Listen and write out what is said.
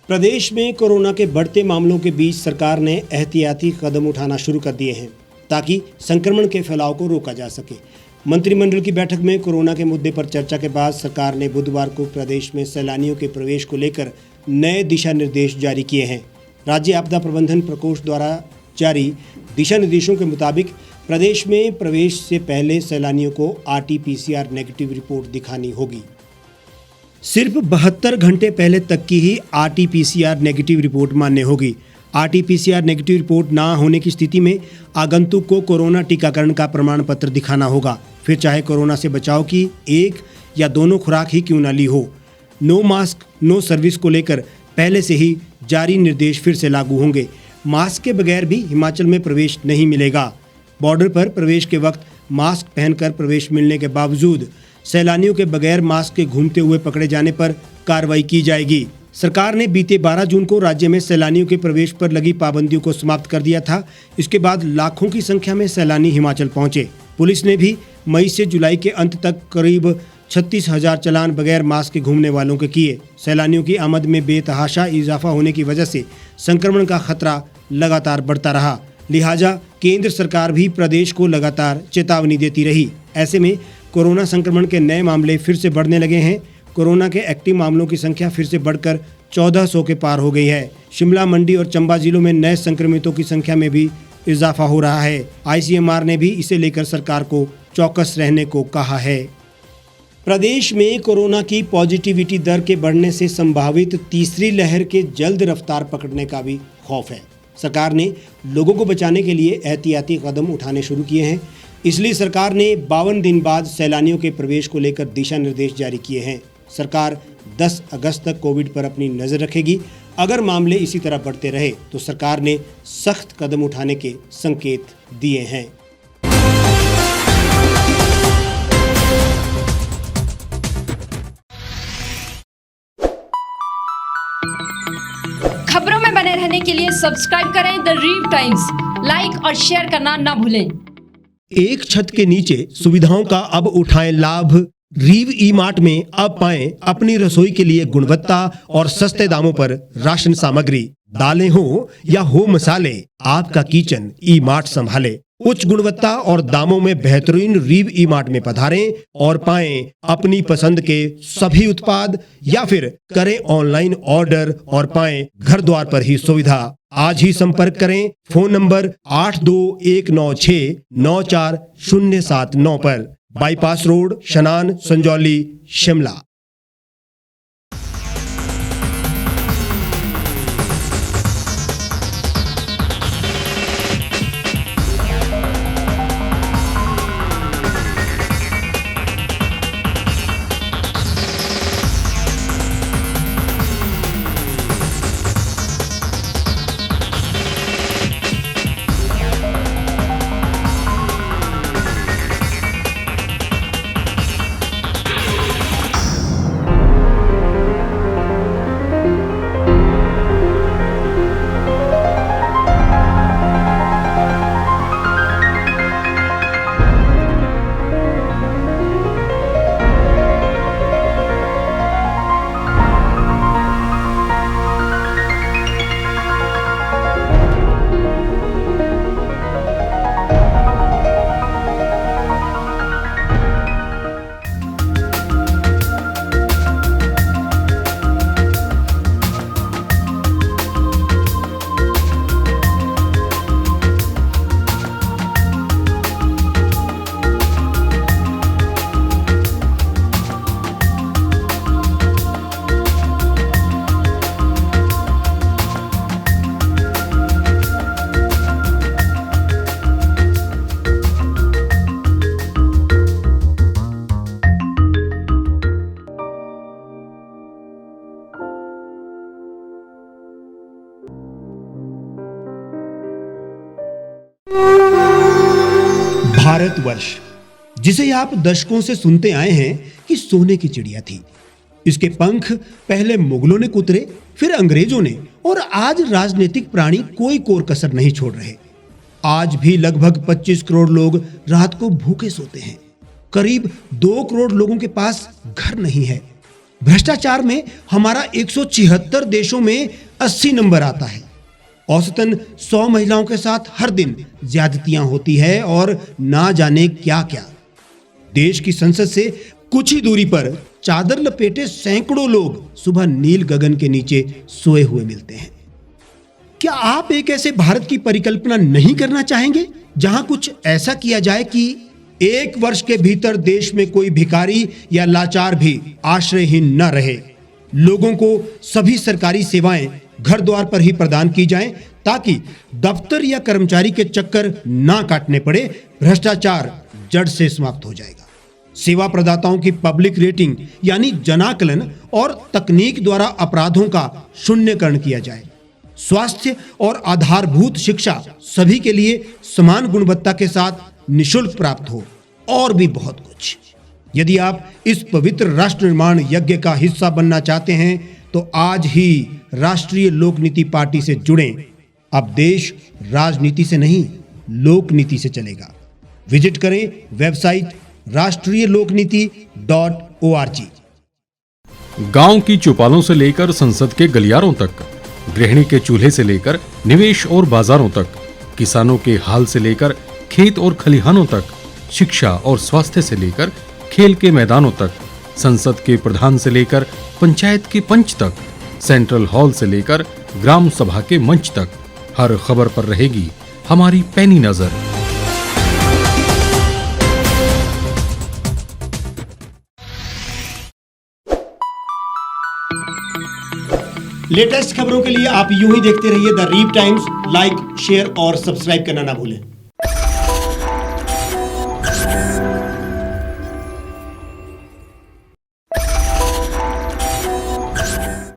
प्रदेश में कोरोना के बढ़ते मामलों के बीच सरकार ने एहतियाती कदम उठाना शुरू कर दिए हैं ताकि संक्रमण के फैलाव को रोका जा सके। मंत्रिमंडल की बैठक में कोरोना के मुद्दे पर चर्चा के बाद सरकार ने बुधवार को प्रदेश में सैलानियों के प्रवेश को लेकर नए दिशा निर्देश जारी किए हैं। राज्य आपदा प्रबंधन प्रकोष्ठ द्वारा जारी दिशा निर्देशों के मुताबिक प्रदेश में प्रवेश से पहले सैलानियों को RT-PCR नेगेटिव रिपोर्ट दिखानी होगी। सिर्फ 72 घंटे पहले तक की ही RT-PCR नेगेटिव रिपोर्ट मान्य होगी। RT-PCR नेगेटिव रिपोर्ट ना होने की स्थिति में आगंतुक को कोरोना टीकाकरण का प्रमाण पत्र दिखाना होगा, फिर चाहे कोरोना से बचाव की एक या दोनों खुराक ही क्यों न ली हो। नो मास्क नो सर्विस को लेकर पहले से ही जारी निर्देश फिर से लागू होंगे। मास्क के बगैर भी हिमाचल में प्रवेश नहीं मिलेगा। बॉर्डर पर प्रवेश के वक्त मास्क पहनकर प्रवेश मिलने के बावजूद सैलानियों के बगैर मास्क के घूमते हुए पकड़े जाने पर कार्रवाई की जाएगी। सरकार ने बीते 12 जून को राज्य में सैलानियों के प्रवेश पर लगी पाबंदियों को समाप्त कर दिया था। इसके बाद लाखों की संख्या में सैलानी हिमाचल पहुंचे। पुलिस ने भी मई से जुलाई के अंत तक करीब 36,000 चालान बगैर मास्क के घूमने वालों के किए। सैलानियों की आमद में बेतहाशा इजाफा होने की वजह से संक्रमण का खतरा लगातार बढ़ता रहा। लिहाजा केंद्र सरकार भी प्रदेश को लगातार चेतावनी देती रही। ऐसे में कोरोना संक्रमण के नए मामले फिर से बढ़ने लगे हैं। कोरोना के एक्टिव मामलों की संख्या फिर से बढ़कर 1400 के पार हो गई है। शिमला, मंडी और चंबा जिलों में नए संक्रमितों की संख्या में भी इजाफा हो रहा है। ICMR ने भी इसे लेकर सरकार को चौकस रहने को कहा है। प्रदेश में कोरोना की पॉजिटिविटी दर के बढ़ने से संभावित तीसरी लहर के जल्द रफ्तार पकड़ने का भी खौफ है। सरकार ने लोगों को बचाने के लिए एहतियाती कदम उठाने शुरू किए हैं। इसलिए सरकार ने 52 दिन बाद सैलानियों के प्रवेश को लेकर दिशा निर्देश जारी किए हैं। सरकार 10 अगस्त तक कोविड पर अपनी नज़र रखेगी। अगर मामले इसी तरह बढ़ते रहे तो सरकार ने सख्त कदम उठाने के संकेत दिए हैं। खबरों में बने रहने के लिए सब्सक्राइब करें द रीव टाइम्स, लाइक और शेयर करना ना भूलें। एक छत के नीचे सुविधाओं का अब उठाएं लाभ। रीव ई-मार्ट में अब पाएं अपनी रसोई के लिए गुणवत्ता और सस्ते दामों पर राशन सामग्री। दालें हो या हो मसाले, आपका किचन ई-मार्ट संभाले। उच्च गुणवत्ता और दामों में बेहतरीन रीव ई-मार्ट में पधारें और पाएं अपनी पसंद के सभी उत्पाद, या फिर करें ऑनलाइन ऑर्डर और पाएं घर द्वार पर ही सुविधा। आज ही संपर्क करें फोन नंबर 8219694079 पर, बाईपास रोड, शनान, संजौली, शिमला। भारतवर्ष, जिसे आप दशकों से सुनते आए हैं कि सोने की चिड़िया थी। इसके पंख पहले मुगलों ने कुतरे, फिर अंग्रेजों ने, और आज राजनीतिक प्राणी कोई कोर कसर नहीं छोड़ रहे। आज भी लगभग 25 करोड़ लोग रात को भूखे सोते हैं। करीब 2 करोड़ लोगों के पास घर नहीं है। भ्रष्टाचार में हमारा 176 देशों में 80 नंबर आता है। औसतन 100 महिलाओं के साथ हर दिन ज्यादतियां होती है और ना जाने क्या क्या। देश की संसद से कुछ ही दूरी पर चादर लपेटे सैकड़ों लोग सुबह नील गगन के नीचे सोए हुए मिलते हैं। क्या आप एक ऐसे भारत की परिकल्पना नहीं करना चाहेंगे जहां कुछ ऐसा किया जाए कि एक वर्ष के भीतर देश में कोई भिखारी या लाचार भी आश्रयहीन न रहे, लोगों को सभी सरकारी सेवाएं घर द्वार पर ही प्रदान की जाएं ताकि दफ्तर या कर्मचारी के चक्कर ना काटने पड़े, भ्रष्टाचार जड़ से समाप्त हो जाएगा। सेवा प्रदाताओं की पब्लिक रेटिंग यानी जनाकलन और तकनीक द्वारा अपराधों का शून्यकरण किया जाए। स्वास्थ्य और आधारभूत शिक्षा सभी के लिए समान गुणवत्ता के साथ निशुल्क प्राप्त हो और भी बहुत कुछ। यदि आप इस पवित्र राष्ट्र निर्माण यज्ञ का हिस्सा बनना चाहते हैं तो आज ही राष्ट्रीय लोक नीति पार्टी से जुड़ें। अब देश राजनीति से नहीं, लोक नीति से चलेगा। विजिट करें वेबसाइट rashtriyalokniti.org। गांव की चौपालों से लेकर संसद के गलियारों तक, गृहिणी के चूल्हे से लेकर निवेश और बाजारों तक, किसानों के हाल से लेकर खेत और खलिहानों तक, शिक्षा और स्वास्थ्य से लेकर खेल के मैदानों तक, संसद के प्रधान से लेकर पंचायत के पंच तक, सेंट्रल हॉल से लेकर ग्राम सभा के मंच तक, हर खबर पर रहेगी हमारी पैनी नजर। लेटेस्ट खबरों के लिए आप यूं ही देखते रहिए the reap times. Like, share और सब्सक्राइब करना ना भूलें।